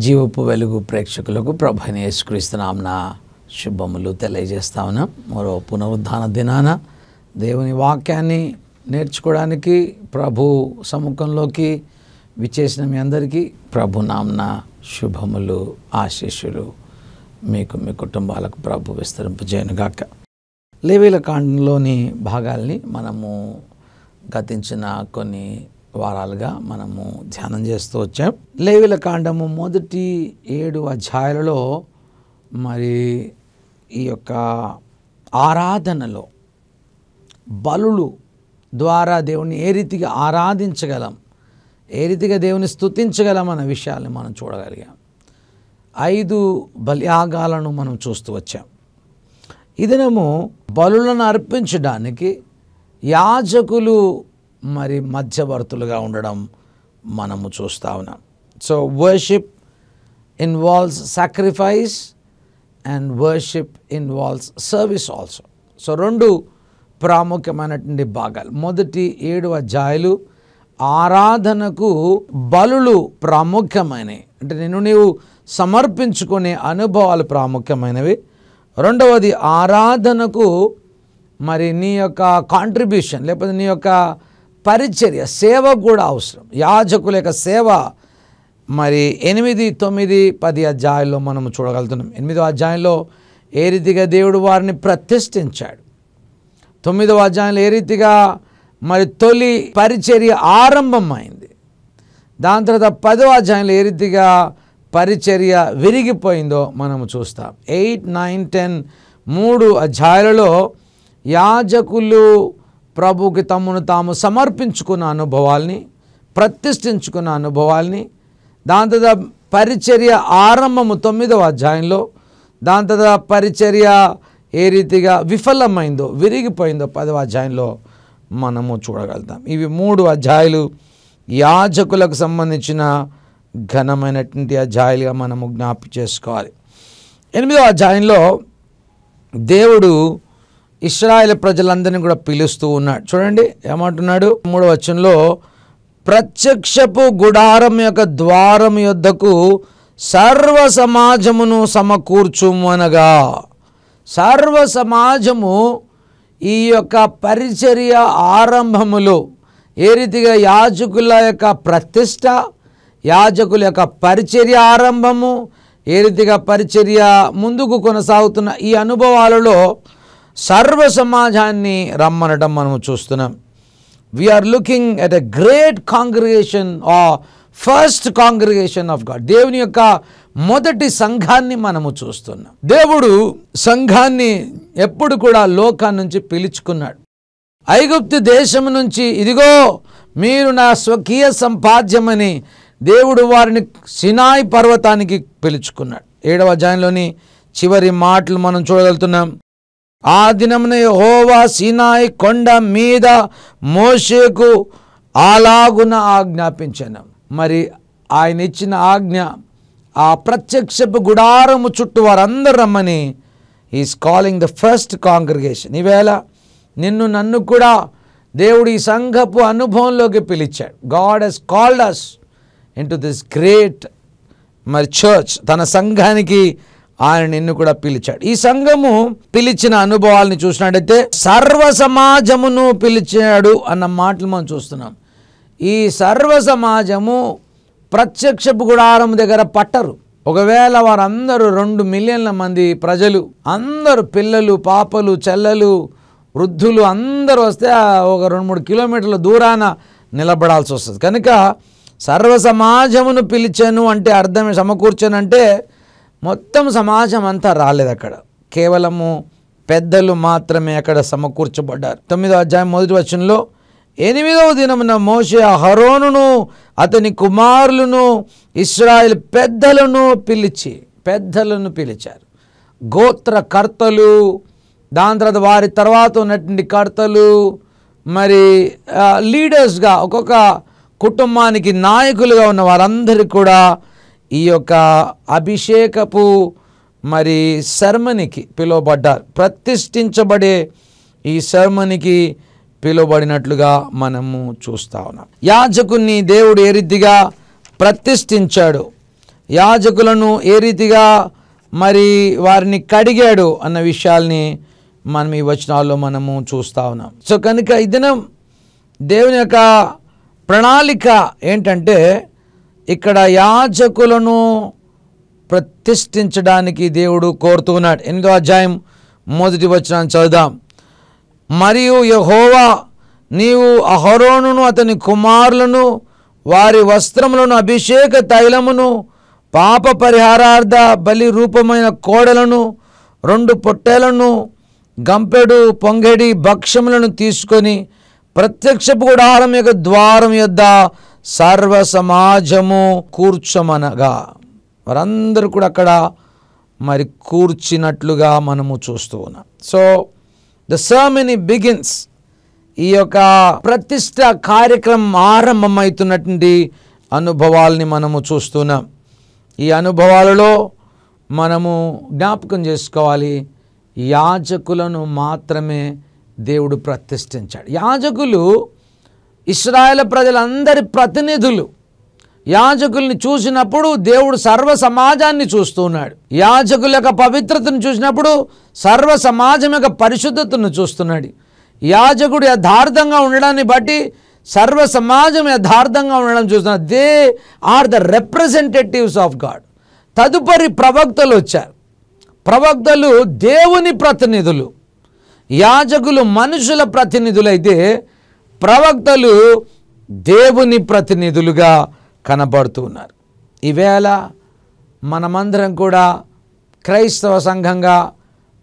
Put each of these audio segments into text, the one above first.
జీవపు వెలుగు ప్రేక్షకులకు ప్రభువైన యేసుక్రీస్తు నామమున శుభములు తెలియజేస్తా ఉన్నాం. మరో పునరుద్ధాన దినాన దేవుని వాక్యాన్ని నేర్చుకోవడానికి ప్రభు సముఖంలోకి విచ్చేసిన మీ అందరికీ ప్రభు నామమున శుభములు, ఆశీస్సులు మీకు మీ కుటుంబాలకు ప్రభు విస్తరింపజేయునుగాక. లేవీయుల కాండంలోని భాగాల్ని మనము గతించిన కొన్ని వారాలుగా మనము ధ్యానం చేస్తూ వచ్చాం. లేవీయుల కాండము మొదటి 7 అధ్యాయాలలో మరి ఈ యొక్క ఆరాధనలో బలులు ద్వారా దేవుని ఏ రీతిగా ఆరాధించగలం, ఏ రీతిగా దేవుని స్తుతించగలం అన్న విషయాన్ని మనం చూడగలిగాం. 5 బలియాగాలను మనం చూస్తూ వచ్చాం. ఈ దినము బలులను అర్పించడానికి యాజకులు మరి మధ్యవర్తులుగా ఉండడం మనము చూస్తూ ఉన్నాం. So worship involves sacrifice and worship involves service also. So 2 ప్రాముఖ్యమైనటువంటి భాగాలు. మొదటి 7 అధ్యాయాలు ఆరాధనకు బలులు ప్రాముఖ్యమైనవి, అంటే నీవు సమర్పించుకునే అనుభవాలు ప్రాముఖ్యమైనవి. రెండవది ఆరాధనకు మరి నీ యొక్క కాంట్రిబ్యూషన్ లేకపోతే నీ యొక్క పరిచర్య, సేవ కూడా అవసరం. యాజకుల యొక్క సేవ మరి 8, 9, 10 అధ్యాయాల్లో మనం చూడగలుగుతున్నాం. 8వ అధ్యాయంలో ఏ రీతిగా దేవుడు వారిని ప్రతిష్ఠించాడు, 9వ అధ్యాయంలో ఏ రీతిగా మరి తొలి పరిచర్య ఆరంభమైంది, దాని తర్వాత 10వ అధ్యాయంలో ఏ రీతిగా పరిచర్య విరిగిపోయిందో మనము చూస్తాం. 8, 9, 10 3 అధ్యాయాలలో యాజకులు ప్రభుకి తమను తాము సమర్పించుకున్న అనుభవాల్ని, ప్రతిష్ఠించుకున్న అనుభవాల్ని, దాని తర్వాత పరిచర్య ఆరంభము 9వ అధ్యాయంలో, దాని తర్వాత పరిచర్య ఏ రీతిగా విఫలమైందో, విరిగిపోయిందో 10వ అధ్యాయంలో మనము చూడగలుగుతాం. ఇవి 3 అధ్యాయాలు యాజకులకు సంబంధించిన ఘనమైనటువంటి అధ్యాయాలుగా మనము జ్ఞాపకం చేసుకోవాలి. 8వ అధ్యాయంలో దేవుడు ఇశ్రాయేలు ప్రజలందరినీ కూడా పిలుస్తూ ఉన్నాడు. చూడండి ఏమంటున్నాడు 3వ వచనంలో, ప్రత్యక్షపు గుడారం యొక్క ద్వారం యొద్దకు సర్వ సమాజమును సమకూర్చుము అనగా, సర్వ సమాజము ఈ యొక్క పరిచర్య ఆరంభములో ఏ రీతిగా యాజకుల యొక్క ప్రతిష్ట, యాజకుల యొక్క పరిచర్య ఆరంభము, ఏ రీతిగా పరిచర్య ముందుకు కొనసాగుతున్న ఈ అనుభవాలలో సర్వ సమాజాన్ని రమ్మనడం మనము చూస్తున్నాం. We're looking at a great congregation or first congregation of God. దేవుని యొక్క మొదటి సంఘాన్ని మనము చూస్తున్నాం. దేవుడు సంఘాన్ని ఎప్పుడు కూడా లోకాన్ని నుంచి పిలుచుకున్నాడు. ఐగుప్తు దేశం నుంచి ఇదిగో మీరు నా స్వకీయ సంపాద్యమని దేవుడు వారిని సినాయి పర్వతానికి పిలుచుకున్నాడు. 7వ అధ్యాయంలోని చివరి మాటలు మనం చూడగలుగుతున్నాం. ఆ దినమున యెహోవా సినాయి కొండ మీద మోషేకు అలాగున ఆజ్ఞాపించాను. మరి ఆయన ఇచ్చిన ఆజ్ఞ ఆ ప్రత్యక్షపు గుడారము చుట్టూ వారందరూ రమ్మని is calling the first congregation. ఈవేళ నిన్ను నన్ను కూడా దేవుడు ఈ సంఘపు అనుభవంలోకి పిలిచాడు. God has called us into this great మరి చర్చ్. తన సంఘానికి ఆయన నిన్ను కూడా పిలిచాడు. ఈ సంఘము పిలిచిన అనుభవాలను చూసినట్టయితే సర్వ సమాజమును పిలిచాడు అన్న మాటలు మనం చూస్తున్నాం. ఈ సర్వ సమాజము ప్రత్యక్షపు గుడారం దగ్గర పట్టరు. ఒకవేళ వారందరూ 2 మిలియన్ల మంది ప్రజలు, అందరూ పిల్లలు, పాపలు, చెల్లెలు, వృద్ధులు అందరూ వస్తే ఒక 2-3 కిలోమీటర్ల దూరాన నిలబడాల్సి వస్తుంది. కనుక సర్వ సమాజమును పిలిచాను అంటే అర్థం, సమకూర్చానంటే మొత్తం సమాజం అంతా రాలేదు. అక్కడ కేవలము పెద్దలు మాత్రమే అక్కడ సమకూర్చబడ్డారు. 9వ అధ్యాయం 1వ వచనంలో, 8వ దినమున మోషే అహరోనును అతని కుమారులను ఇశ్రాయేలు పెద్దలను పిలిచారు. గోత్రకర్తలు, దాని తర్వాత వారి తర్వాత ఉన్నటువంటి కర్తలు, మరి లీడర్స్గా ఒక్కొక్క కుటుంబానికి నాయకులుగా ఉన్న వారందరూ కూడా ఈ యొక్క అభిషేకపు మరి సెరమనీకి పిలువబడ్డారు. ప్రతిష్ఠించబడే ఈ సెరమనీకి పిలువబడినట్లుగా మనము చూస్తా ఉన్నాం. యాజకుని దేవుడు ఏ రీతిగా ప్రతిష్ఠించాడు, యాజకులను ఏ రీతిగా మరి వారిని కడిగాడు అన్న విషయాల్ని మనం ఈ వచనాల్లో మనము చూస్తూ ఉన్నాం. సో కనుక ఈ దినం దేవుని యొక్క ప్రణాళిక ఏంటంటే ఇక్కడ యాజకులను ప్రతిష్ఠించడానికి దేవుడు కోరుతున్నాడు. 8వ అధ్యాయం 1వ వచనాన్ని చదువుదాం. మరియు యెహోవా నీవు అహరోనును అతని కుమారులను వారి వస్త్రములను అభిషేక తైలమును పాప పరిహారార్థ బలి రూపమైన కోడలను 2 పొట్టేలను గంపెడు పొంగెడి భక్ష్యములను తీసుకొని ప్రత్యక్షపు గుడారం యొక్క ద్వారం యొద్ద సర్వ సమాజము కూర్చోమనగా వారందరూ కూడా అక్కడ మరి కూర్చున్నట్లుగా మనము చూస్తూ ఉన్నాం. So the ceremony begins. ఈ యొక్క ప్రతిష్ట కార్యక్రమం ఆరంభమవుతున్నటువంటి అనుభవాల్ని మనము చూస్తున్నాం. ఈ అనుభవాలలో మనము జ్ఞాపకం చేసుకోవాలి, యాజకులను మాత్రమే దేవుడు ప్రతిష్ఠించాడు. యాజకులు ఇశ్రాయేలు ప్రజలందరి ప్రతినిధులు. యాజకుల్ని చూసినప్పుడు దేవుడు సర్వ సమాజాన్ని చూస్తున్నాడు. యాజకుల యొక్క పవిత్రతను చూసినప్పుడు సర్వ సమాజం యొక్క పరిశుద్ధతను చూస్తున్నాడు. యాజకుడు యథార్థంగా ఉండడాన్ని బట్టి సర్వ సమాజం యథార్థంగా ఉండడం చూస్తున్నారు. They are the representatives of God. తదుపరి ప్రవక్తలు వచ్చారు. ప్రవక్తలు దేవుని ప్రతినిధులు, యాజకులు మనుషుల ప్రతినిధులైతే ప్రవక్తలు దేవుని ప్రతినిధులుగా కనబడుతూ ఉన్నారు. ఈవేళ మనమందరం కూడా క్రైస్తవ సంఘంగా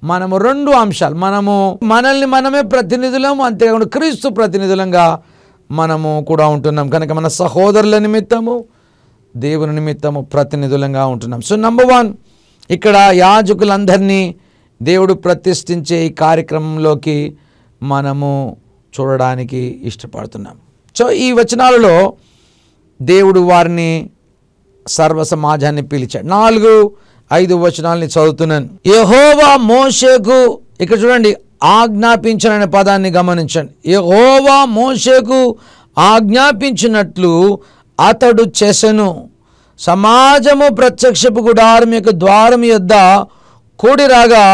మనము 2 అంశాలు, మనము మనల్ని మనమే ప్రతినిధులం, అంతేకాకుండా క్రీస్తు ప్రతినిధులంగా మనము కూడా ఉంటున్నాం. కనుక మన సహోదరుల నిమిత్తము దేవుని నిమిత్తము ప్రతినిధులంగా ఉంటున్నాం. సో నంబర్ 1, ఇక్కడ యాజకులందరినీ దేవుడు ప్రతిష్ఠించే ఈ కార్యక్రమంలోకి మనము చూడడానికి ఇష్టపడుతున్నాం. సో ఈ వచనాలలో దేవుడు వారిని సర్వ సమాజాన్ని పిలిచాడు. 4, 5 వచనాలని చదువుతున్నాను. యెహోవా మోషేకు, ఇక్కడ చూడండి, ఆజ్ఞాపించననే పదాన్ని గమనించండి. యెహోవా మోషేకు ఆజ్ఞాపించినట్లు అతడు చేసెను. సమాజము ప్రత్యక్షపు గుడారం యొక్క ద్వారం యొద్ద కూడిరాగా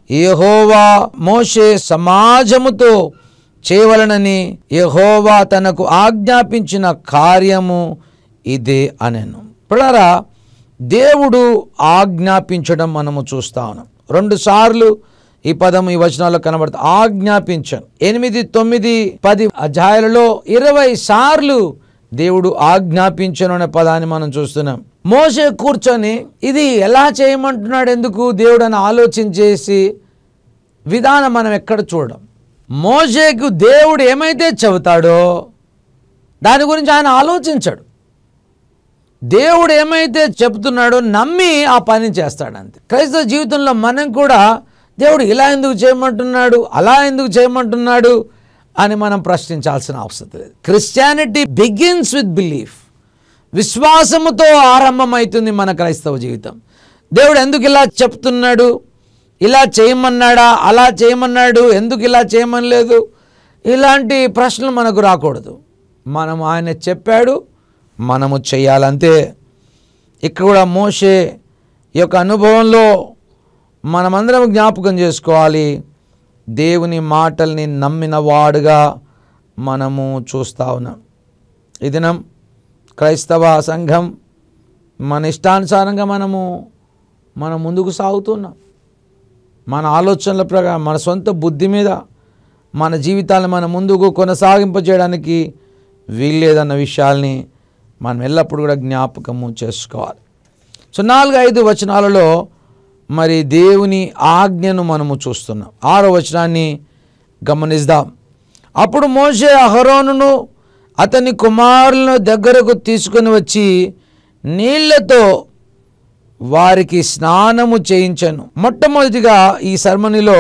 యెహోవా మోషే సమాజముతో చేయవలనని యెహోవా తనకు ఆజ్ఞాపించిన కార్యము ఇదే అనెను. పిల్లరా, దేవుడు ఆజ్ఞాపించడం మనము చూస్తా ఉన్నాం. 2 సార్లు ఈ పదం ఈ వచనాల్లో కనబడుతుంది. ఆజ్ఞాపించను. 8, 9, 10 అధ్యాయాలలో 20 సార్లు దేవుడు ఆజ్ఞాపించను అనే పదాన్ని మనం చూస్తున్నాం. మోషే కూర్చొని ఇది ఎలా చేయమంటున్నాడు, ఎందుకు దేవుడు అని ఆలోచించేసి విధానం మనం ఎక్కడ చూడడం. మోషేకు దేవుడు ఏమైతే చెబుతాడో దాని గురించి ఆయన ఆలోచించాడు. దేవుడు ఏమైతే చెప్తున్నాడో నమ్మి ఆ పని చేస్తాడు, అంతే. క్రైస్తవ జీవితంలో మనం కూడా దేవుడు ఇలా ఎందుకు చేయమంటున్నాడు, అలా ఎందుకు చేయమంటున్నాడు అని మనం ప్రశ్నించాల్సిన అవసరం లేదు. Christianity begins with belief. విశ్వాసముతో ఆరంభమవుతుంది మన క్రైస్తవ జీవితం. దేవుడు ఎందుకు ఇలా చెప్తున్నాడు, ఇలా చేయమన్నాడా, అలా చేయమన్నాడు, ఎందుకు ఇలా చేయమనలేదు, ఇలాంటి ప్రశ్నలు మనకు రాకూడదు. మనం ఆయన చెప్పాడు, మనము చేయాలంతే. ఇక్కడ కూడా మోషే యొక్క అనుభవంలో మనమందరం జ్ఞాపకం చేసుకోవాలి, దేవుని మాటల్ని నమ్మిన వాడుగా మనము చూస్తూ ఉన్నాం. ఈ దినం క్రైస్తవ సంఘం మన ఇష్టానుసారంగా మనం ముందుకు సాగుతున్నాం. మన ఆలోచనల ప్రకారం, మన సొంత బుద్ధి మీద మన జీవితాలను మనం ముందుకు కొనసాగింపజేయడానికి వీల్లేదన్న విషయాల్ని మనం ఎల్లప్పుడూ కూడా జ్ఞాపకము చేసుకోవాలి. సో 4, 5 వచనాలలో మరి దేవుని ఆజ్ఞను మనము చూస్తున్నాం. 6వ వచనాన్ని గమనిద్దాం. అప్పుడు మోషే అహరోనును అతని కుమారులను దగ్గరకు తీసుకొని వచ్చి నీళ్లతో వారికి స్నానము చేయించను. మొట్టమొదటిగా ఈ సెరమనీలో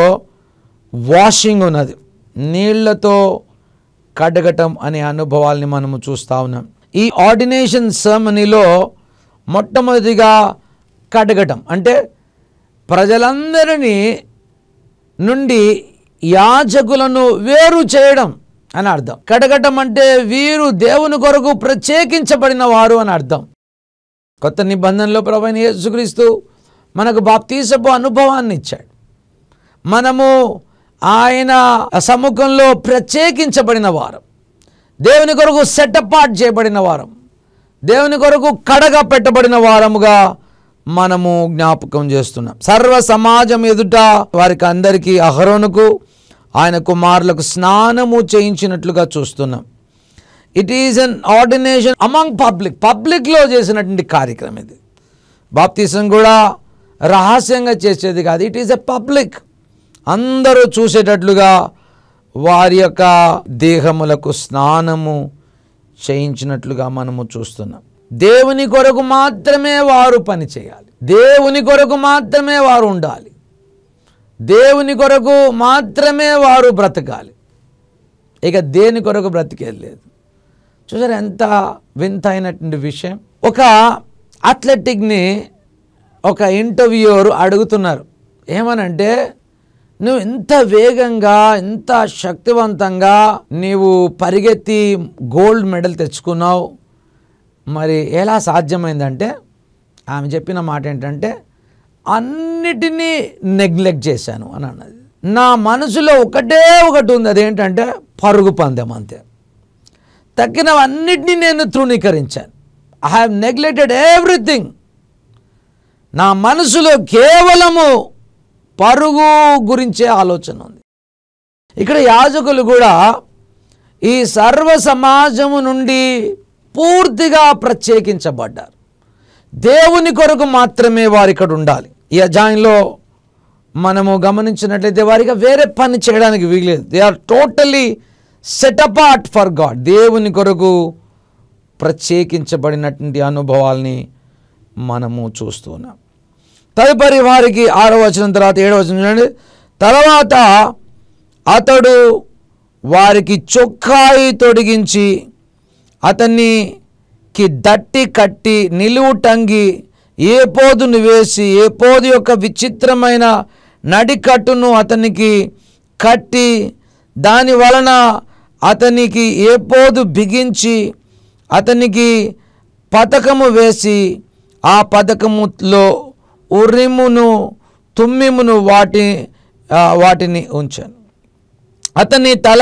వాషింగ్ ఉన్నది. నీళ్లతో కడగటం అనే అనుభవాల్ని మనము చూస్తూ ఉన్నాం. ఈ ఆర్డినేషన్ సెరమనీలో మొట్టమొదటిగా కడగటం అంటే ప్రజలందరినీ నుండి యాజకులను వేరు చేయడం అని అర్థం. కడగటం అంటే వీరు దేవుని కొరకు ప్రత్యేకించబడిన వారు అని అర్థం. కొత్త నిబంధనలో ప్రభువైన యేసుక్రీస్తు మనకు బాప్తీసపు అనుభవాన్ని ఇచ్చాడు. మనము ఆయన సముఖంలో ప్రత్యేకించబడిన వారం, దేవుని కొరకు సెట్ అపార్ట్ చేయబడిన వారం, దేవుని కొరకు కడగా పెట్టబడిన వారముగా మనము జ్ఞాపకం చేస్తున్నాం. సర్వ సమాజం ఎదుట వారికి అందరికీ అహరోనుకు ఆయన కుమారులకు స్నానము చేయించినట్లుగా చూస్తున్నాం. It is an ordination among పబ్లిక్లో చేసినటువంటి కార్యక్రమం ఇది. బాప్తిసం కూడా రహస్యంగా చేసేది కాదు. ఇట్ ఈజ్ ఎ పబ్లిక్, అందరూ చూసేటట్లుగా వారి యొక్క దేహములకు స్నానము చేయించినట్లుగా మనము చూస్తున్నాం. దేవుని కొరకు మాత్రమే వారు పని చేయాలి, దేవుని కొరకు మాత్రమే వారు ఉండాలి, దేవుని కొరకు మాత్రమే వారు బ్రతకాలి. ఇక దేని కొరకు బ్రతికేది లేదు. చూసారు ఎంత వింత అయినటువంటి విషయం. ఒక అథ్లెటిక్ని ఒక ఇంటర్వ్యూయర్ అడుగుతున్నారు, ఏమనంటే నువ్వు ఇంత వేగంగా ఇంత శక్తివంతంగా నీవు పరిగెత్తి గోల్డ్ మెడల్ తెచ్చుకున్నావు, మరి ఎలా సాధ్యమైందంటే ఆమె చెప్పిన మాట ఏంటంటే అన్నిటినీ నెగ్లెక్ట్ చేశాను అని అన్నది. నా మనసులో ఒకటే ఒకటి ఉంది, అదేంటంటే పరుగు పందెం, అంతే. తక్కినవన్నిటినీ నేను తృణీకరించాను. I have neglected everything. నా మనసులో కేవలము పరుగు గురించే ఆలోచన ఉంది. ఇక్కడ యాజకులు కూడా ఈ సర్వ సమాజము నుండి పూర్తిగా ప్రత్యేకించబడ్డారు. దేవుని కొరకు మాత్రమే వారు ఇక్కడ ఉండాలి. ఈ అధ్యాయంలో మనము గమనించినట్లయితే వారికి వేరే పని చేయడానికి వీలేదు. They are totally set apart for God. దేవుని కొరకు ప్రత్యేకించబడినటువంటి అనుభవాల్ని మనము చూస్తున్నాం. తదుపరి వారికి 6వ వచనం తర్వాత 7వ వచనం చూడండి. తర్వాత అతడు వారికి చొక్కాయి తొడిగించి అతనికి దట్టి కట్టి నిలువుటంగి ఏపోదును వేసి ఏపోదు యొక్క విచిత్రమైన నడికట్టును అతనికి కట్టి దాని వలన అతనికి ఏపోదు బిగించి అతనికి పతకము వేసి ఆ పతకములో ఉరిమును తుమ్మిమును వాటిని ఉంచాను. అతని తల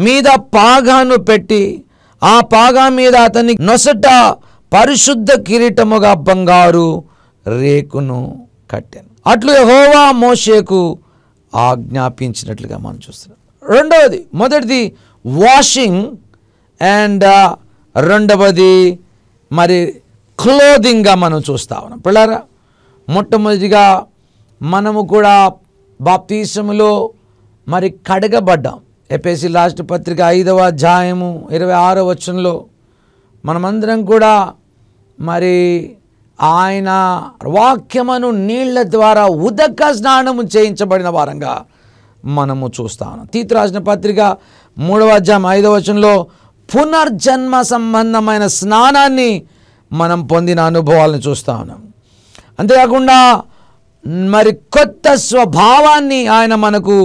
మీద పాగాను పెట్టి ఆ పాగా మీద అతని నొసట పరిశుద్ధ కిరీటముగా బంగారు రేకును కట్టాను. అట్లు యెహోవా మోషేకు ఆజ్ఞాపించినట్లుగా మనం చూస్తున్నాం. రెండవది, మొదటిది వాషింగ్ అండ్ రెండవది మరి క్లోదింగ్గా మనం చూస్తా ఉన్నాం. పిల్లారా, మొట్టమొదటిగా మనము కూడా బాప్తీసములో మరి కడగబడ్డాం. ఎఫెసీ రాష్ట్ర పత్రిక 5వ అధ్యాయము 26వ వచనంలో మనమందరం కూడా మరి ఆయన వాక్యమును నీళ్ల ద్వారా ఉదక స్నానము చేయించబడిన వారంగా మనము చూస్తా ఉన్నాం. తీతు రాసిన పత్రిక 3వ అధ్యాయం 5వ వచనంలో పునర్జన్మ సంబంధమైన స్నానాన్ని మనం పొందిన అనుభవాలను చూస్తూ ఉన్నాం. అంతేకాకుండా మరి కొత్త స్వభావాన్ని ఆయన మనకు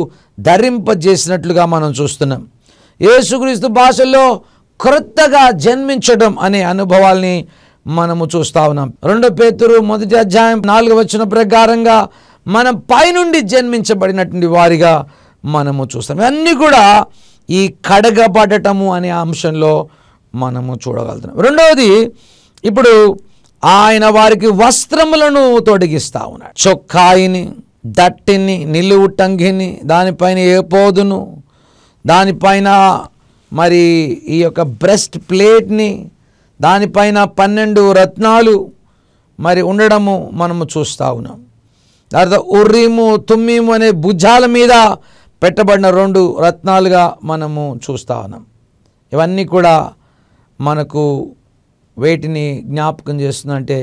ధరింపజేసినట్లుగా మనం చూస్తున్నాం. యేసుక్రీస్తు భాషలో క్రొత్తగా జన్మించడం అనే అనుభవాల్ని మనము చూస్తూ ఉన్నాం. 2 పేతురు 1వ అధ్యాయం 4వ వచనం ప్రకారంగా మనం పైనుండి జన్మించబడినటువంటి వారిగా మనము చూస్తాం. ఇవన్నీ కూడా ఈ కడగబడటము అనే అంశంలో మనము చూడగలుగుతున్నాం. రెండవది, ఇప్పుడు ఆయన వారికి వస్త్రములను తొడిగిస్తా ఉన్నాడు. చొక్కాయిని, దట్టిని, నిలువు టంగిని, దానిపైన ఏపోదును, దానిపైన మరి ఈ యొక్క బ్రెస్ట్ ప్లేట్ని, దానిపైన 12 రత్నాలు మరి ఉండడము మనము చూస్తూ ఉన్నాం. తర్వాత ఉర్రీము తుమ్మీము అనే భుజాల మీద పెట్టబడిన 2 రత్నాలుగా మనము చూస్తూ ఉన్నాం. ఇవన్నీ కూడా మనకు వేటిని జ్ఞాపకం చేస్తుందంటే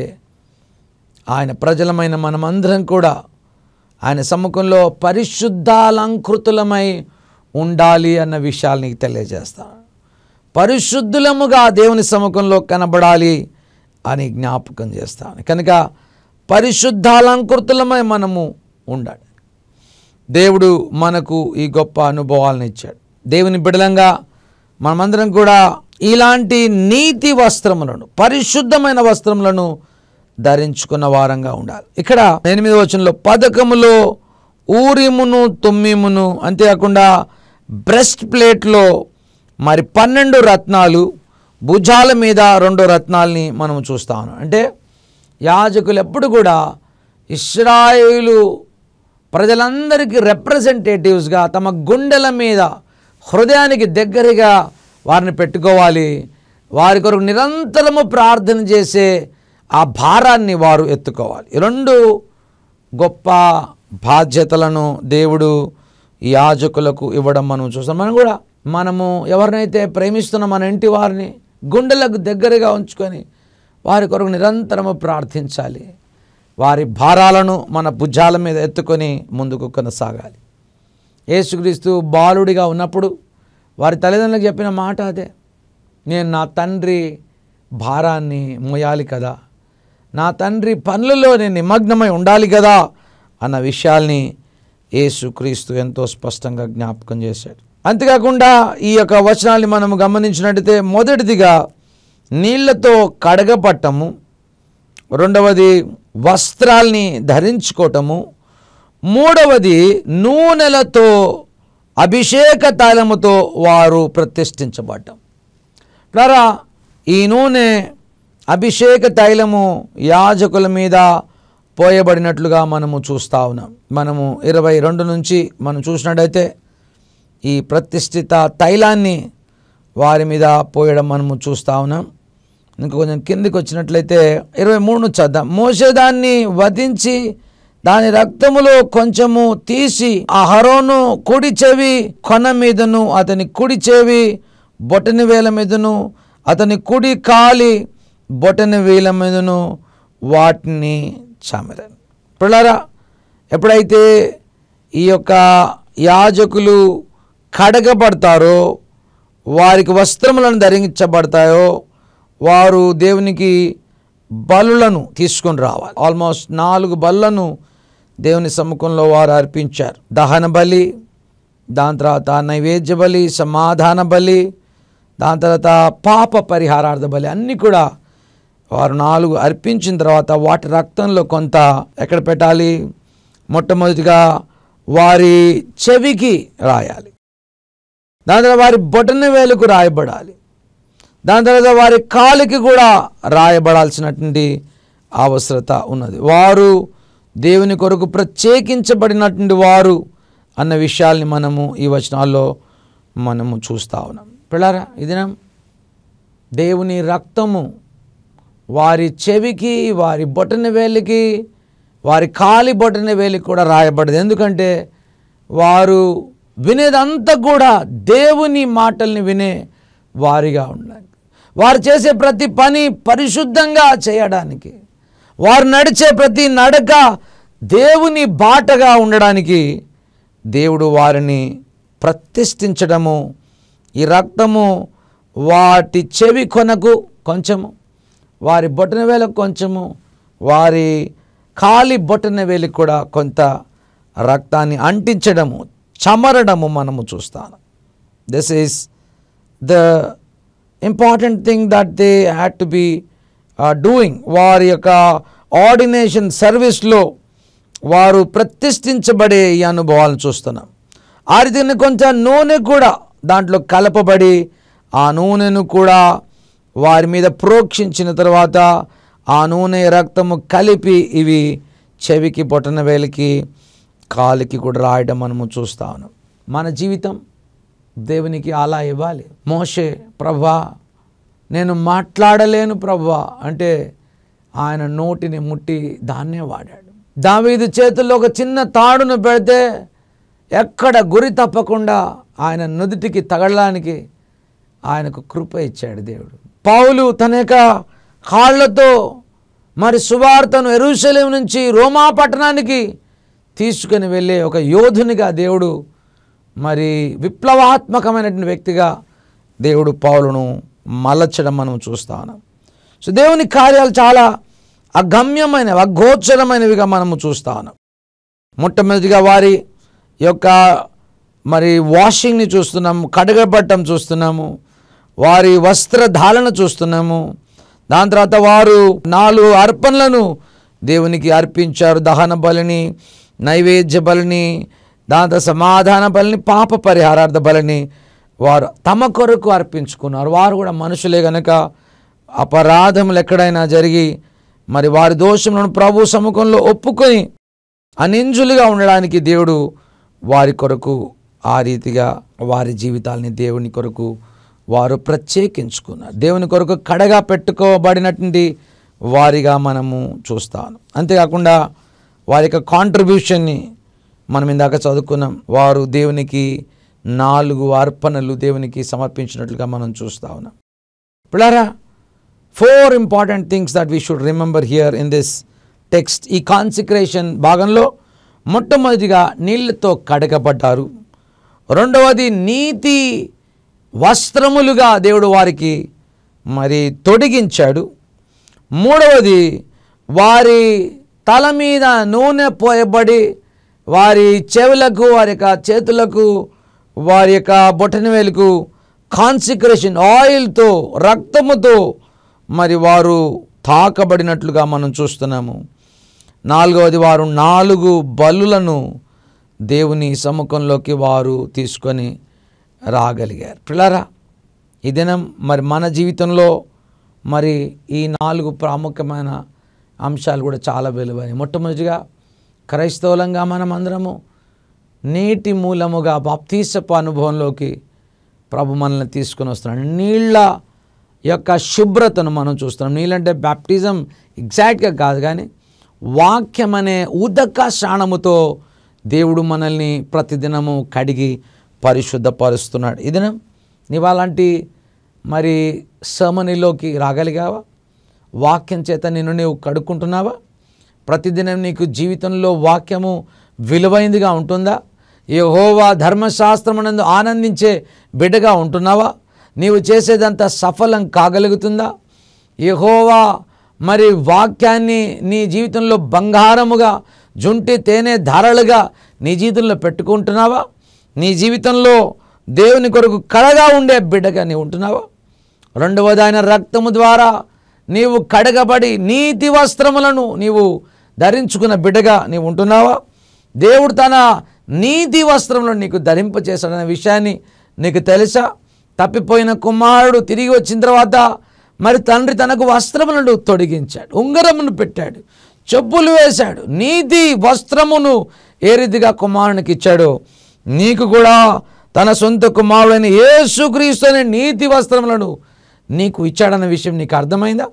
ఆయన ప్రజలమైన మనమందరం కూడా ఆయన సముఖంలో పరిశుద్ధాలంకృతులమై ఉండాలి అన్న విషయాలు నీకు తెలియజేస్తాను. పరిశుద్ధులముగా దేవుని సముఖంలో కనబడాలి అని జ్ఞాపకం చేస్తాను. కనుక పరిశుద్ధాలంకృతులమై మనము ఉండాలి. దేవుడు మనకు ఈ గొప్ప అనుభవాలను ఇచ్చాడు. దేవుని బిడలంగా మనమందరం కూడా ఇలాంటి నీతి వస్త్రములను, పరిశుద్ధమైన వస్త్రములను ధరించుకున్న వారంగా ఉండాలి. ఇక్కడ 8వ వచనంలో పదకములో ఊరిమును తుమ్మిమును, అంతేకాకుండా బ్రెస్ట్ ప్లేట్లో మరి 12 రత్నాలు, భుజాల మీద 2 రత్నాలని మనం చూస్తా ఉన్నాం. అంటే యాజకులు ఎప్పుడు కూడా ఇశ్రాయేలు ప్రజలందరికీ రిప్రజెంటేటివ్స్గా తమ గుండెల మీద, హృదయానికి దగ్గరగా వారిని పెట్టుకోవాలి. వారి కొరకు నిరంతరము ప్రార్థన చేసే ఆ భారాన్ని వారు ఎత్తుకోవాలి. ఈ 2 గొప్ప బాధ్యతలను దేవుడు యాజకులకు ఇవ్వడం మనం చూస్తాం. మనము ఎవరినైతే ప్రేమిస్తున్న మన ఇంటి వారిని గుండెలకు దగ్గరగా ఉంచుకొని వారి కొరకు నిరంతరము ప్రార్థించాలి. వారి భారాలను మన భుజాల మీద ఎత్తుకొని ముందుకు కొనసాగాలి. యేసుక్రీస్తు బాలుడిగా ఉన్నప్పుడు వారి తల్లిదండ్రులకు చెప్పిన మాట అదే, నేను నా తండ్రి భారాన్ని మోయాలి కదా, నా తండ్రి పనులలో నేను నిమగ్నమై ఉండాలి కదా అన్న విషయాల్ని యేసుక్రీస్తు ఎంతో స్పష్టంగా జ్ఞాపకం చేశాడు. అంతేకాకుండా ఈ యొక్క వచనాన్ని మనం గమనించినట్టయితే మొదటిదిగా నీళ్లతో కడగపట్టము, రెండవది వస్త్రాల్ని ధరించుకోవటము, మూడవది నూనెలతో అభిషేక తైలముతో వారు ప్రతిష్ఠించబడ్డం. ప్లరా ఈ నూనె అభిషేక తైలము యాజకుల మీద పోయబడినట్లుగా మనము చూస్తూ ఉన్నాం. మనము 22 నుంచి మనం చూసినట్టయితే ఈ ప్రతిష్ఠిత తైలాన్ని వారి మీద పోయడం మనము చూస్తూ ఉన్నాం. ఇంకా కొంచెం కిందికి వచ్చినట్లయితే 23 చద్దాం. మోషే దాన్ని వధించి దాని రక్తములో కొంచెము తీసి అహరోను కుడి చెవి కొన మీదను, అతని కుడి చెవి బొటని వేల మీదను, అతని కుడి కాలి బొటని వేల మీదను వాటిని చామెరను. పిల్లరా, ఎప్పుడైతే ఈ యొక్క యాజకులు కడగబడతారో, వారికి వస్త్రములను ధరించబడతాయో, వారు దేవునికి బలులను తీసుకొని రావాలి. ఆల్మోస్ట్ 4 బలులను దేవుని సముఖంలో వారు అర్పించారు. దహన బలి, దాని తర్వాత నైవేద్య బలి, సమాధాన బలి, దాని తర్వాత పాప పరిహారార్థ బలి, అన్నీ కూడా వారు 4 అర్పించిన తర్వాత వాటి రక్తంలో కొంత ఎక్కడ పెట్టాలి? మొట్టమొదటిగా వారి చెవికి రాయాలి, దాని తర్వాత వారి బొటన వేలుకు రాయబడాలి, దాని తర్వాత వారి కాలికి కూడా రాయబడాల్సినటువంటి అవసరత ఉన్నది. వారు దేవుని కొరకు ప్రత్యేకించబడినటువంటి వారు అన్న విషయాల్ని మనము ఈ వచనాల్లో మనము చూస్తూ ఉన్నాం. పిల్లరా, ఇది దేవుని రక్తము వారి చెవికి, వారి బొటన వేలికి, వారి కాలి బొటన వేలికి కూడా రాయబడదు. ఎందుకంటే వారు వినేదంతా కూడా దేవుని మాటల్ని వినే వారిగా ఉండాలి. వారు చేసే ప్రతి పని పరిశుద్ధంగా చేయడానికి, వారు నడిచే ప్రతి నడక దేవుని బాటగా ఉండడానికి దేవుడు వారిని ప్రతిష్ఠించడము, ఈ రక్తము వాటి చెవి కొనకు కొంచెము, వారి బొటన వేలకు కొంచెము, వారి కాలి బొటన వేలికి కూడా కొంత రక్తాన్ని అంటించడము, చమరడము మనము చూస్తాను. This is the important thing that they had to be doing. వారి యొక్క ఆర్డినేషన్ సర్వీస్లో వారు ప్రతిష్ఠించబడే ఈ అనుభవాలను చూస్తున్నాం. ఆ రీతిని కొంచెం నూనె కూడా దాంట్లో కలపబడి ఆ నూనెను కూడా వారి మీద ప్రోక్షించిన తర్వాత ఆ నూనె రక్తము కలిపి ఇవి చెవికి, బొటన వేలికి, కాలికి కూడా రాయడం మనము చూస్తా ఉన్నాం. మన జీవితం దేవునికి అలా ఇవ్వాలి. మోషే, ప్రభువా నేను మాట్లాడలేను ప్రభువా అంటే ఆయన నోటిని ముట్టి దాన్నే వాడాడు. దావీదు చేతుల్లో ఒక చిన్న తాడును పెడితే ఎక్కడ గురి తప్పకుండా ఆయన నుదుటికి తగలడానికి ఆయనకు కృప ఇచ్చాడు దేవుడు. పౌలు తన యొక్క కాళ్ళతో మరి సువార్తను యెరూషలేము నుంచి రోమా పట్టణానికి తీసుకుని వెళ్ళే ఒక యోధునిగా దేవుడు, మరి విప్లవాత్మకమైనటువంటి వ్యక్తిగా దేవుడు పౌలును మలచడం మనం చూస్తాను. సో దేవుని కార్యాలు చాలా అగమ్యమైనవి, అగోచరమైనవిగా మనము చూస్తాను. మొట్టమొదటిగా వారి యొక్క మరి వాషింగ్ని చూస్తున్నాము, కడగబట్టం చూస్తున్నాము, వారి వస్త్రధారణ చూస్తున్నాము, దాని తర్వాత వారు 4 అర్పణలను దేవునికి అర్పించారు. దహన బలిని, నైవేద్య బలిని, దాంతో సమాధాన బలిని, పాప పరిహారార్థ బలిని వారు తమ కొరకు అర్పించుకున్నారు. వారు కూడా మనుషులే గనక అపరాధములు ఎక్కడైనా జరిగి మరి వారి దోషములను ప్రభు సముఖంలో ఒప్పుకొని అనింజులుగా ఉండడానికి దేవుడు వారి కొరకు ఆ రీతిగా వారి జీవితాలని దేవుని కొరకు వారు ప్రత్యేకించుకున్నారు. దేవుని కొరకు కడగా పెట్టుకోబడినటువంటి వారిగా మనము చూస్తాము. అంతేకాకుండా వారి యొక్క కాంట్రిబ్యూషన్ని మనం ఇందాక చదువుకున్నాం. వారు దేవునికి 4 అర్పణలు దేవునికి సమర్పించినట్లుగా మనం చూస్తూ ఉన్నాం. పిల్లరా, 4 important things that we should remember here in this text. ఈ కాన్సిక్రేషన్ భాగంలో మొట్టమొదటిగా నీళ్లతో కడగబడ్డారు. రెండవది నీతి వస్త్రములుగా దేవుడు వారికి మరి తొడిగించాడు. మూడవది వారి తల మీద నూనె పోయబడి వారి చెవులకు, వారి యొక్క చేతులకు, వారి యొక్క బొటనవేలుకు కాన్సిక్రేషన్ ఆయిల్తో, రక్తముతో మరి వారు తాకబడినట్లుగా మనం చూస్తున్నాము. నాలుగవది వారు 4 బలులను దేవుని సముఖంలోకి వారు తీసుకొని రాగలిగారు. పిల్లరా, ఈ దినం మరి మన జీవితంలో మరి ఈ 4 ప్రాముఖ్యమైన అంశాలు కూడా చాలా విలువైనవి. మొట్టమొదటిగా క్రైస్తవులంగా మనం అందరము నీటి మూలముగా బాప్తీసపు అనుభవంలోకి ప్రభు మనల్ని తీసుకొని వస్తున్నాడు. నీళ్ళ యొక్క శుభ్రతను మనం చూస్తున్నాం. నీళ్ళంటే బ్యాప్టిజం ఎగ్జాక్ట్గా కాదు, కానీ వాక్యం అనే ఉదక స్నానముతో దేవుడు మనల్ని ప్రతిదినము కడిగి పరిశుద్ధపరుస్తున్నాడు. ఈ దినం నీవు అలాంటి మరి సమనిలోకి రాగలిగావా? వాక్యం చేత నిన్ను నీవు కడుక్కుంటున్నావా? ప్రతిదినం నీకు జీవితంలో వాక్యము విలువైందిగా ఉంటుందా? యెహోవా ధర్మశాస్త్రమునందు ఆనందించే బిడ్డగా ఉంటున్నావా? నీవు చేసేదంతా సఫలం కాగలుగుతుందా? యెహోవా మరి వాక్యాన్ని నీ జీవితంలో బంగారముగా, జుంటి తేనె ధారలుగా నీ జీవితంలో పెట్టుకుంటున్నావా? నీ జీవితంలో దేవుని కొరకు కడగా ఉండే బిడ్డగా నీవు ఉంటున్నావా? రెండవది ఆయన రక్తము ద్వారా నీవు కడగబడి నీతి వస్త్రములను నీవు ధరించుకున్న బిడ్డగా నీవు ఉంటున్నావా? దేవుడు తన నీతి వస్త్రములను నీకు ధరింపచేశాడనే విషయాన్ని నీకు తెలుసా? తప్పిపోయిన కుమారుడు తిరిగి వచ్చిన తర్వాత మరి తండ్రి తనకు వస్త్రములను తొడిగించాడు, ఉంగరమును పెట్టాడు, చెప్పులు వేశాడు. నీతి వస్త్రమును ఏ రీతిగా కుమారునికి ఇచ్చాడో నీకు కూడా తన సొంత కుమారుడైన యేసుక్రీస్తు అనే నీతి వస్త్రములను నీకు ఇచ్చాడన్న విషయం నీకు అర్థమైందా?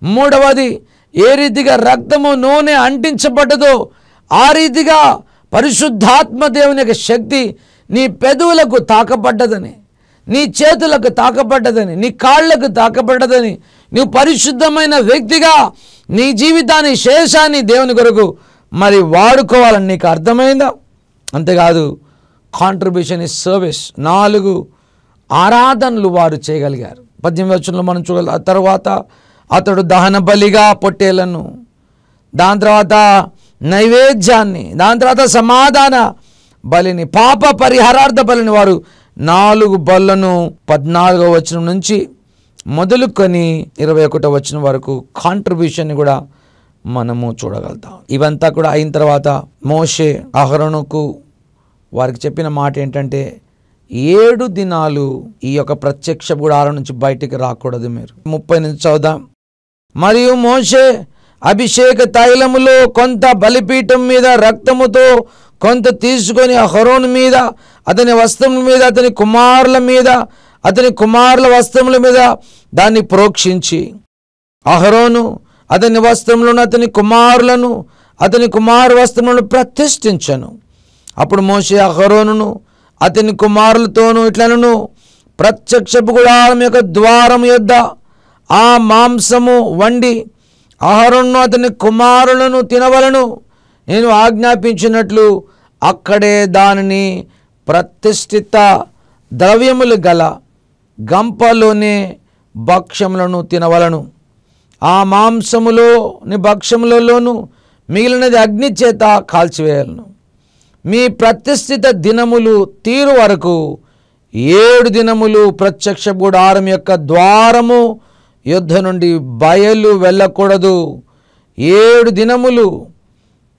మూడవది, ఏ రీతిగా రక్తము నూనె అంటించబడ్డదో ఆ రీతిగా పరిశుద్ధాత్మ దేవుని యొక్క శక్తి నీ పెదవులకు తాకబడ్డదని, నీ చేతులకు తాకబడ్డదని, నీ కాళ్లకు తాకబడ్డదని, నువ్వు పరిశుద్ధమైన వ్యక్తిగా నీ జీవితాన్ని, శేషాన్ని దేవుని కొరకు మరి వాడుకోవాలని నీకు అర్థమైందా? అంతేకాదు, కాంట్రిబ్యూషన్ ఇస్ సర్వీస్. 4 ఆరాధనలు వారు చేయగలిగారు. 18వ వచనంలో మనం చూడాలి. ఆ తర్వాత అతడు దహన బలిగా పొట్టేలను, దాని తర్వాత నైవేద్యాన్ని, దాని తర్వాత సమాధాన బలిని, పాప పరిహారార్థ బలిని వారు 4 బలులను 14వ వచనం నుంచి మొదలుకొని 21వ వచనం వరకు కాంట్రిబ్యూషన్ కూడా మనము చూడగలుగుతాం. ఇవంతా కూడా అయిన తర్వాత మోషే అహరోనుకు వారికి చెప్పిన మాట ఏంటంటే 7 దినాలు ఈ యొక్క ప్రత్యక్ష గుడారం నుంచి బయటికి రాకూడదు. మీరు 30 నుంచి చదువుదాం. మరియు మోషే అభిషేక తైలములో కొంత బలిపీఠం మీద రక్తముతో కొంత తీసుకొని అహరోను మీద, అతని వస్త్రముల మీద, అతని కుమారుల మీద, అతని కుమారుల వస్త్రముల మీద దాన్ని ప్రోక్షించి అహరోను అతని వస్త్రములను, అతని కుమారులను, అతని కుమారు వస్త్రములను ప్రతిష్ఠించను. అప్పుడు మోషే అహరోనును అతని కుమారులతోనూ ఇట్లనను, ప్రత్యక్షపు గుడారం యొక్క ద్వారం యొద్ద ఆ మాంసము వండి అహరోనును అతని కుమారులను తినవలను. నేను ఆజ్ఞాపించినట్లు అక్కడే దానిని ప్రతిష్ఠిత ద్రవ్యములు గల గంపలోనే భక్ష్యములను తినవలను. ఆ మాంసములోని భక్ష్యములలోను మిగిలినది అగ్ని చేత కాల్చివేయాలను. మీ ప్రతిష్ఠిత దినములు తీరు వరకు 7 దినములు ప్రత్యక్ష గుడారం యొక్క ద్వారము యుద్ధ నుండి బయలు వెళ్ళకూడదు. 7 దినములు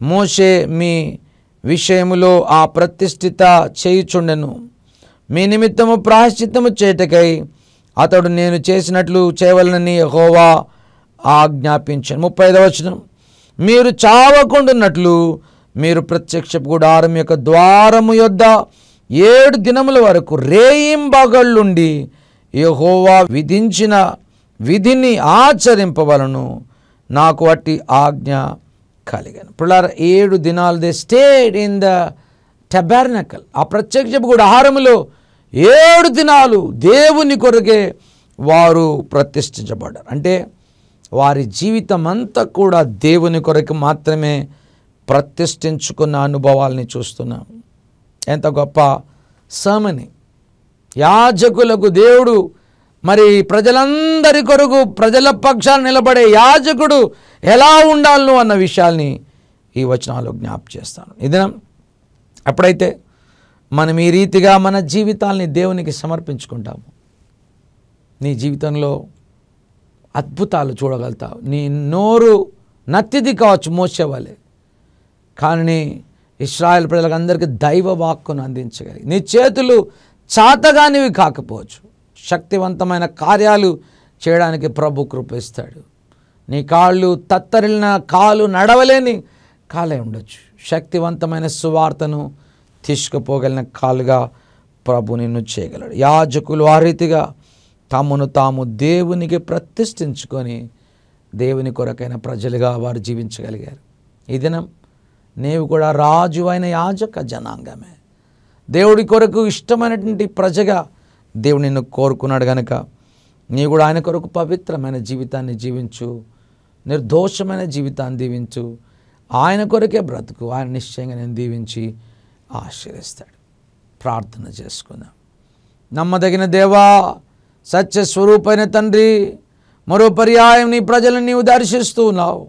మోషే మీ విషయములో ఆ ప్రతిష్ఠిత చేయుచుండెను. మీ నిమిత్తము ప్రాయశ్చిత్తము చేయుటకై అతడు నేను చేసినట్లు చేయవలనని యెహోవా ఆజ్ఞాపించాను. 35వ వచనం, మీరు చావకుండున్నట్లు మీరు ప్రత్యక్ష గుడారం యొక్క ద్వారము యొద్ద 7 దినముల వరకు రేయింబగళ్ళుండి యెహోవా విధించిన విధిని ఆచరింపవలను. నాకు అట్టి ఆజ్ఞ కలిగాను. పిల్లలు 7 దినాలు they stayed in the tabernacle. ఆ ప్రత్యక్ష గుడారములో 7 దినాలు దేవుని కొరకే వారు ప్రతిష్ఠించబడ్డారు. అంటే వారి జీవితం అంతా కూడా దేవుని కొరకు మాత్రమే ప్రతిష్ఠించుకున్న అనుభవాల్ని చూస్తున్నాం. ఎంత గొప్ప సమని యాజకులకు దేవుడు మరి ప్రజలందరి కొరకు ప్రజల పక్షాన నిలబడే యాజకుడు ఎలా ఉండాలను అన్న విషయాల్ని ఈ వచనాల్లో జ్ఞాపకం చేస్తాను. ఇది ఎప్పుడైతే మనం ఈ రీతిగా మన జీవితాల్ని దేవునికి సమర్పించుకుంటాము, నీ జీవితంలో అద్భుతాలు చూడగలుగుతావు. నీ నోరు నత్తిది కావచ్చు మోసేవాళ్ళే, కానీ ఇశ్రాయేల్ ప్రజలకు అందరికీ దైవ వాక్కును అందించగలిగి, నీ చేతులు చాతగానివి కాకపోవచ్చు, శక్తివంతమైన కార్యాలు చేయడానికి ప్రభు కృప ఇస్తాడు. నీ కాళ్ళు తత్తరిల్లిన కాలు నడవలేని కాలే ఉండొచ్చు, శక్తివంతమైన సువార్తను తీసుకుపోగలిగిన కాలుగా ప్రభు నిన్ను చేయగలడు. యాజకులు ఆ రీతిగా తమను తాము దేవునికి ప్రతిష్ఠించుకొని దేవుని కొరకైన ప్రజలుగా వారు జీవించగలిగారు. ఈ దినం నీవు కూడా రాజు అయిన యాజక జనాంగమే, దేవుడి కొరకు ఇష్టమైనటువంటి ప్రజగా దేవుడు నిన్ను కోరుకున్నాడు కనుక నీవు కూడా ఆయన కొరకు పవిత్రమైన జీవితాన్ని జీవించు, నిర్దోషమైన జీవితాన్ని దీవించు, ఆయన కొరకే బ్రతుకు. ఆయన నిశ్చయంగా నేను దీవించి ఆశీర్వదిస్తాడు. ప్రార్థన చేసుకుందాం. నమ్మదగిన దేవా, సత్య స్వరూపైన తండ్రి, మరో పర్యాయం నీ ప్రజలను నీవు దర్శిస్తూ ఉన్నావు.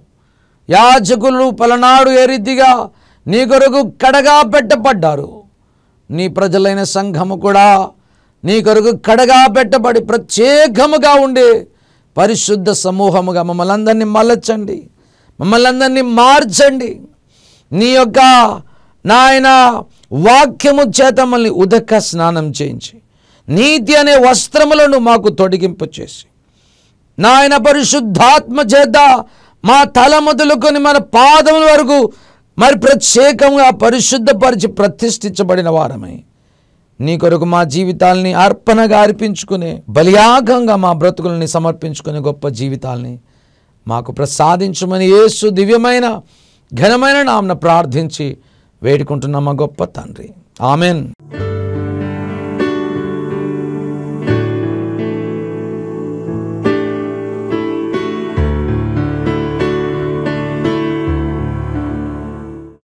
యాజకులు పలనాడు ఏ రీతిగా నీ కొరకు కడగా పెట్టబడ్డారు, నీ ప్రజలైన సంఘము కూడా నీ కొరకు కడగా పెట్టబడి ప్రత్యేకముగా ఉండే పరిశుద్ధ సమూహముగా మమ్మల్ని అందరినీ మలచండి, మమ్మల్ని అందరినీ మార్చండి. నీ యొక్క నాయన వాక్యము చేత మమ్మల్ని ఉదక స్నానం చేయించి నీతి అనే వస్త్రములను మాకు తొడిగింపు చేసి నాయన పరిశుద్ధాత్మ చేత మా తల మొదలుకొని మన పాదముల వరకు మరి ప్రత్యేకంగా పరిశుద్ధపరిచి ప్రతిష్ఠించబడిన వారమై నీ కొరకు మా జీవితాల్ని అర్పణగా అర్పించుకునే బలియాగంగా మా బ్రతుకుల్ని సమర్పించుకునే గొప్ప జీవితాల్ని మాకు ప్రసాదించమని యేసు దివ్యమైన ఘనమైన నామమున ప్రార్థించి వేడుకుంటున్నాం మా గొప్ప తండ్రి. ఆమెన్.